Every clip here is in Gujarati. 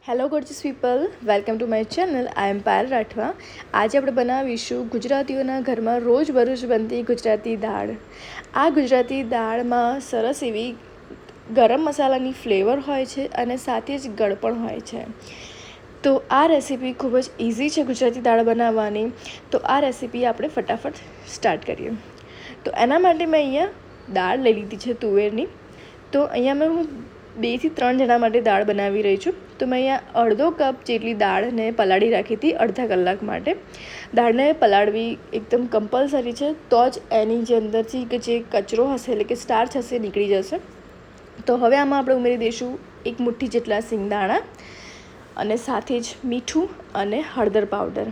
Hello gorgeous people, welcome to my channel. I am Payal Rathwa. આજે આપણે બનાવીશું ગુજરાતીઓના ઘરમાં રોજબરોજ બનતી ગુજરાતી દાળ. આ ગુજરાતી દાળમાં સરસ એવી ગરમ મસાલાની ફ્લેવર હોય છે અને સાથે જ ગળપણ હોય છે. તો આ રેસીપી ખૂબ જ ઇઝી છે ગુજરાતી દાળ બનાવવાની. તો આ રેસીપી આપણે ફટાફટ સ્ટાર્ટ કરીએ. તો એના માટે મેં અહીંયા દાળ લઈ લીધી છે તુવેરની. તો અહીંયા હું 2 થી 3 જણા માટે દાળ બનાવી રહી છું. તો મેં અહીંયા અડધો કપ જેટલી દાળને પલાળી રાખી હતી અડધા કલાક માટે. દાળને પલાળવી એકદમ કમ્પલસરી છે, તો જ એની જે અંદરથી કે જે કચરો હશે એટલે કે સ્ટાર્ચ હશે નીકળી જશે. તો હવે આમાં આપણે ઉમેરી દઈશું 1 મુઠ્ઠી જેટલા સિંગદાણા અને સાથે જ મીઠું અને હળદર પાવડર.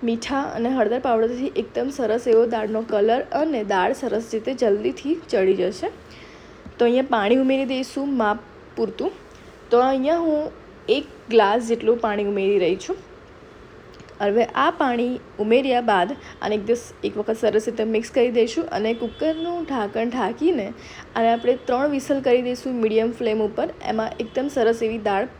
મીઠા અને હળદર પાવડરથી એકદમ સરસ એવો દાળનો કલર અને દાળ સરસ રીતે જલ્દીથી ચડી જશે. તો અહીંયા પાણી ઉમેરી દઈશું માપ પૂરતું. તો અહીંયા હું 1 ગ્લાસ જેટલું પાણી ઉમેરી રહી છું. હવે આ પાણી ઉમેર્યા બાદ આને એક વખત સરસ રીતે મિક્સ કરી દઈશું અને કુકરનું ઢાંકણ ઢાંકીને અને આપણે 3 વિસલ કરી દઈશું મીડિયમ ફ્લેમ ઉપર. એમાં એકદમ સરસ એવી દાળ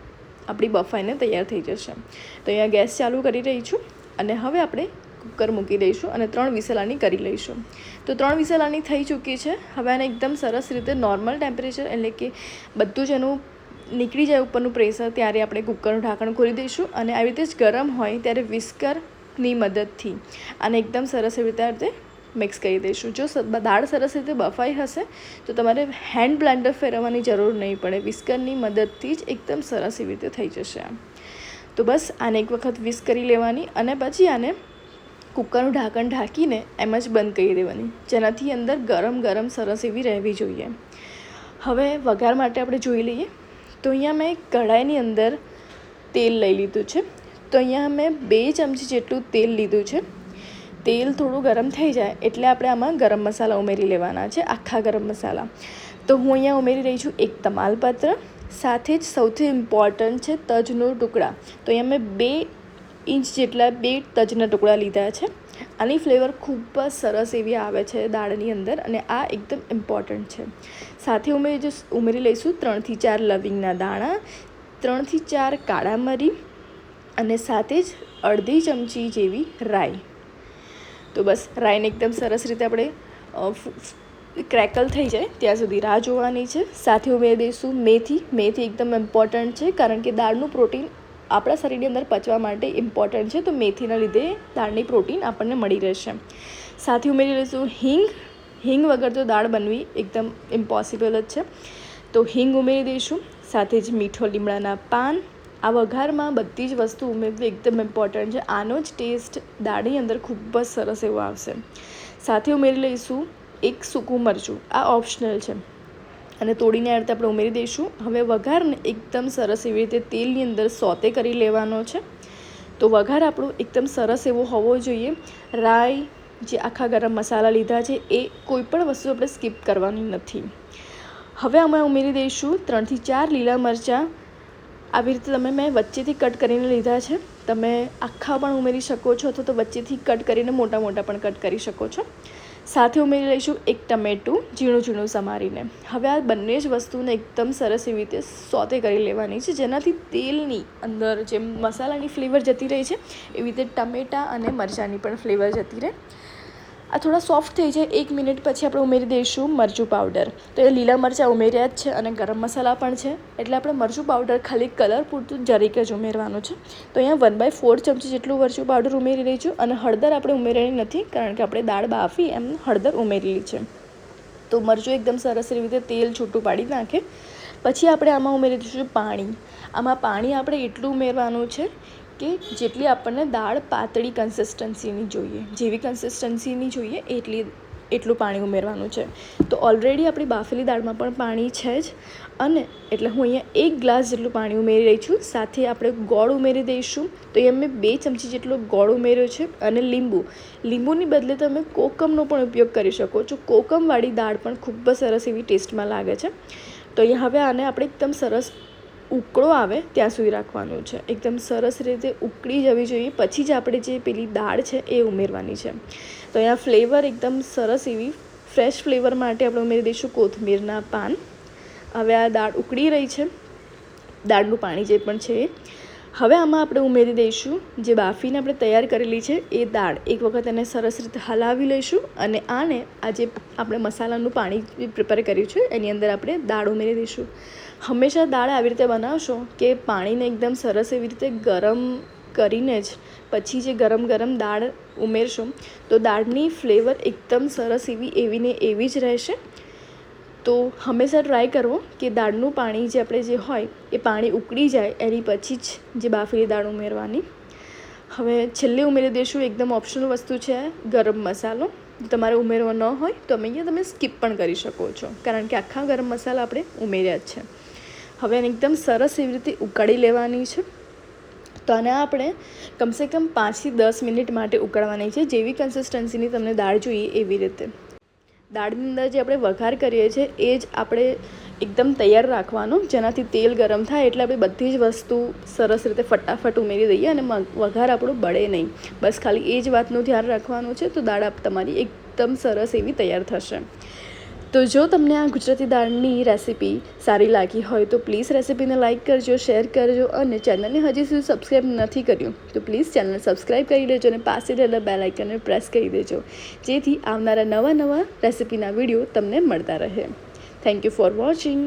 આપણી બફાઈને તૈયાર થઈ જશે. તો અહીંયા ગેસ ચાલુ કરી રહી છું અને હવે આપણે કુકર મૂકી દઈશું અને 3 વિસલાની કરી લઈશું. તો 3 વિસલાની થઈ ચૂકી છે. હવે આને એકદમ સરસ રીતે નોર્મલ ટેમ્પરેચર એટલે કે બધું જ એનું નીકળી જાય ઉપરનું પ્રેશર ત્યારે આપણે કુકરનું ઢાંકણ ખોલી દઈશું અને આવી રીતે જ ગરમ હોય ત્યારે વિસ્કરની મદદથી આને એકદમ સરસ એવી રીતે મિક્સ કરી દઈશું. જો દાળ સરસ રીતે બફાઈ હશે તો તમારે હેન્ડ બ્લેન્ડર ફેરવવાની જરૂર નહીં પડે. વિસ્કરની મદદથી જ એકદમ સરસ એવી રીતે થઈ જશે. તો બસ આને એક વખત વિસ્ક કરી લેવાની અને પછી આને કુકરનું ઢાંકણ ઢાંકીને એમ જ બંધ કરી દેવાની, જેનાથી અંદર ગરમ સરસ એવી રહેવી જોઈએ. હવે વઘાર માટે આપણે જોઈ લઈએ. તો અહીંયા મેં કઢાઈની અંદર તેલ લઈ લીધું છે. તો અહીંયા મેં 2 ચમચી જેટલું તેલ લીધું છે. તેલ થોડું ગરમ થઈ જાય એટલે આપણે આમાં ગરમ મસાલા ઉમેરી લેવાના છે, આખા ગરમ મસાલા. તો હું અહીંયા ઉમેરી રહી છું 1 તમાલપત્ર, સાથે જ સૌથી ઇમ્પોર્ટન્ટ છે તજનો ટુકડા. તો અહીંયા મેં 2 ઇંચ જેટલા 2 તજના ટુકડા લીધા છે. આની ફ્લેવર ખૂબ જ સરસ એવી આવે છે દાળની અંદર અને આ એકદમ ઇમ્પોર્ટન્ટ છે. સાથે ઉમેરી લઈશું 3 થી 4 લવિંગના દાણા, 3 થી 4 કાળા મરી અને સાથે જ અડધી ચમચી જેવી રાઈ. તો બસ રાઈને એકદમ સરસ રીતે આપણે ક્રેકલ થઈ જાય ત્યાં સુધી રાહ જોવાની છે. સાથે ઉમેરી દઈશું મેથી. મેથી એકદમ ઇમ્પોર્ટન્ટ છે કારણ કે દાળનું પ્રોટીન આપણા શરીરની અંદર પચવા માટે ઇમ્પોર્ટન્ટ છે. તો મેથીના લીધે દાળની પ્રોટીન આપણને મળી રહેશે. સાથે ઉમેરી લઈશું હિંગ. હિંગ વગર તો દાળ બનવી એકદમ ઇમ્પોસિબલ જ છે. તો હિંગ ઉમેરી દઈશું. સાથે જ મીઠો લીમડાના પાન. આ વઘારમાં બધી જ વસ્તુ ઉમેરવી એકદમ ઇમ્પોર્ટન્ટ છે. આનો જ ટેસ્ટ દાળની અંદર ખૂબ જ સરસ એવો આવશે. સાથે ઉમેરી લઈશું 1 સૂકું મરચું. આ ઓપ્શનલ છે અને તોડીને આ રીતે આપણે ઉમેરી દઈશું. હવે વઘારને એકદમ સરસ એવી રીતે તેલની અંદર સોતે કરી લેવાનો છે. તો વઘાર આપણો એકદમ સરસ એવો હોવો જોઈએ. રાઈ, જે આખા ગરમ મસાલા લીધા છે એ કોઈ પણ વસ્તુ આપણે સ્કીપ કરવાની નથી. હવે અમે ઉમેરી દઈશું 3 થી 4 લીલા મરચાં. આવી રીતે મેં વચ્ચેથી કટ કરીને લીધા છે. તમે આખા પણ ઉમેરી શકો છો અથવા તો વચ્ચેથી કટ કરીને મોટા પણ કટ કરી શકો છો. સાથે ઉમેરી લઈશું 1 ટમેટું ઝીણું સમારીને. હવે આ બંને જ વસ્તુને એકદમ સરસ એવી રીતે સોતે કરી લેવાની છે, જેનાથી તેલની અંદર જે મસાલાની ફ્લેવર જતી રહી છે એવી રીતે ટમેટાં અને મરચાંની પણ ફ્લેવર જતી રહે. આ થોડા સોફ્ટ થઈ જાય 1 મિનિટ પછી આપણે ઉમેરી દઈશું મરચું પાવડર. તો એ લીલા મરચાં ઉમેર્યા જ છે અને ગરમ મસાલા પણ છે એટલે આપણે મરચું પાવડર ખાલી કલર પૂરતું જરીક જ ઉમેરવાનું છે. તો અહીંયા 1/4 ચમચી જેટલું મરચું પાવડર ઉમેરી રહી છું અને હળદર આપણે ઉમેરવાની નથી કારણ કે આપણે દાળ બાફી એમ હળદર ઉમેરેલી છે. તો મરચું એકદમ સરસ એવી રીતે તેલ છૂટું પાડી નાખે પછી આપણે આમાં ઉમેરી દઈશું પાણી. આમાં પાણી આપણે એટલું ઉમેરવાનું છે કે જેટલી આપણને દાળ પાતળી કન્સિસ્ટન્સીની જોઈએ, જેવી કન્સિસ્ટન્સીની જોઈએ એટલું પાણી ઉમેરવાનું છે. તો ઓલરેડી આપણી બાફેલી દાળમાં પણ પાણી છે જ અને એટલે હું અહીંયા 1 ગ્લાસ જેટલું પાણી ઉમેરી રહી છું. સાથે આપણે ગોળ ઉમેરી દઈશું. તો અહીંયા મેં 2 ચમચી જેટલો ગોળ ઉમેર્યો છે અને લીંબુની બદલે તમે કોકમનો પણ ઉપયોગ કરી શકો છો. કોકમવાળી દાળ પણ ખૂબ જ સરસ એવી ટેસ્ટમાં લાગે છે. તો અહીંયા હવે આને આપણે એકદમ સરસ ઉકળો આવે ત્યાં સુધી રાખવાનું છે. એકદમ સરસ રીતે ઉકળી જવી જોઈએ પછી જ આપણે જે પેલી દાળ છે એ ઉમેરવાની છે. તો અહીંયા ફ્લેવર એકદમ સરસ એવી ફ્રેશ ફ્લેવર માટે આપણે ઉમેરી દઈશું કોથમીરના પાન. હવે આ દાળ ઉકળી રહી છે દાળનું પાણી જે પણ છે. હવે આમાં આપણે ઉમેરી દઈશું જે બાફીને આપણે તૈયાર કરેલી છે એ દાળ. એક વખત એને સરસ રીતે હલાવી લઈશું અને આને આ જે આપણે મસાલાનું પાણી પ્રિપેર કર્યું છે એની અંદર આપણે દાળ ઉમેરી દઈશું. હંમેશા દાળ આવી રીતે બનાવશો કે પાણીને એકદમ સરસ એવી રીતે ગરમ કરીને જ પછી જે ગરમ ગરમ દાળ ઉમેરશો તો દાળની ફ્લેવર એકદમ સરસ એવી ને એવી જ રહેશે. તો હંમેશા ટ્રાય કરવો કે દાળનું પાણી જે આપણે જે હોય એ પાણી ઉકળી જાય એની પછી જ જે બાફેલી દાળ ઉમેરવાની. હવે છેલ્લે ઉમેરી દઈશું એકદમ ઓપ્શનલ વસ્તુ છે ગરમ મસાલો. તમારે ઉમેરવો ન હોય તો અહીંયા તમે સ્કીપ પણ કરી શકો છો કારણ કે આખા ગરમ મસાલા આપણે ઉમેર્યા જ છે. હવે એને એકદમ સરસ એવી રીતે ઉકાળી લેવાની છે. તો આને આપણે કમસે કમ 5 થી 10 મિનિટ માટે ઉકાળવાની છે. જેવી કન્સિસ્ટન્સીની તમને દાળ જોઈએ એવી રીતે. દાળની અંદર જે આપણે વઘાર કરીએ છીએ એ જ આપણે એકદમ તૈયાર રાખવાનું, જેનાથી તેલ ગરમ થાય એટલે આપણે બધી જ વસ્તુ સરસ રીતે ફટાફટ ઉમેરી દઈએ અને વઘાર આપણું બળે નહીં. બસ ખાલી એ જ વાતનું ધ્યાન રાખવાનું છે તો દાળ તમારી એકદમ સરસ એવી તૈયાર થશે. તો જો તમને આ ગુજરાતી દાળની રેસીપી સારી લાગી હોય તો પ્લીઝ રેસીપીને લાઇક કરજો, શેર કરજો અને ચેનલને હજી સુધી સબસ્ક્રાઈબ નથી કર્યું તો પ્લીઝ ચેનલ સબસ્ક્રાઈબ કરી લેજો અને પાસે રહેલા બેલ આઇકનને પ્રેસ કરી દેજો જેથી આવનારા નવા રેસીપીના વિડીયો તમને મળતા રહે. Thank you for watching.